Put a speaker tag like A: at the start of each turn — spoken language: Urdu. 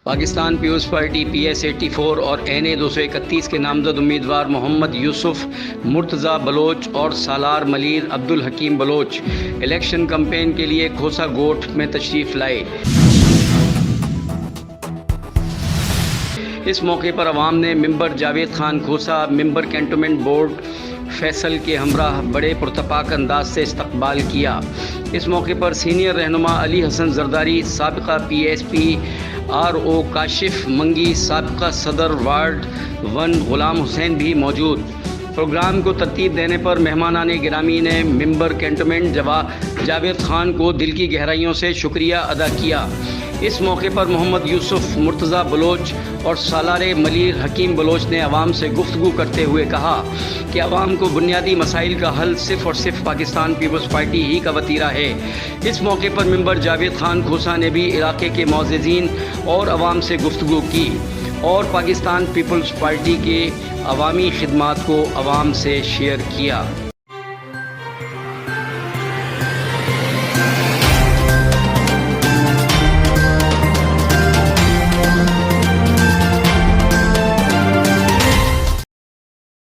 A: پاکستان پیپلز پارٹی PS-84 اور NA-231 کے نامزد امیدوار محمد یوسف مرتضیٰ بلوچ اور سالار ملیر عبدالحکیم بلوچ الیکشن کمپین کے لیے کھوسہ گوٹھ میں تشریف لائے۔ اس موقع پر عوام نے ممبر جاوید خان کھوسہ، ممبر کینٹونمنٹ بورڈ فیصل کے ہمراہ بڑے پرتپاک انداز سے استقبال کیا۔ اس موقع پر سینئر رہنما علی حسن زرداری، سابقہ PSP RO کاشف منگی، سابقہ صدر وارڈ 1 غلام حسین بھی موجود۔ پروگرام کو ترتیب دینے پر مہمانان گرامی نے ممبر کینٹونمنٹ جاوید خان کو دل کی گہرائیوں سے شکریہ ادا کیا۔ اس موقع پر محمد یوسف مرتضیٰ بلوچ اور سالار ملیر حکیم بلوچ نے عوام سے گفتگو کرتے ہوئے کہا کہ عوام کو بنیادی مسائل کا حل صرف اور صرف پاکستان پیپلز پارٹی ہی کا وتیرہ ہے۔ اس موقع پر ممبر جاوید خان کھوسہ نے بھی علاقے کے معززین اور عوام سے گفتگو کی اور پاکستان پیپلز پارٹی کے عوامی خدمات کو عوام سے شیئر کیا۔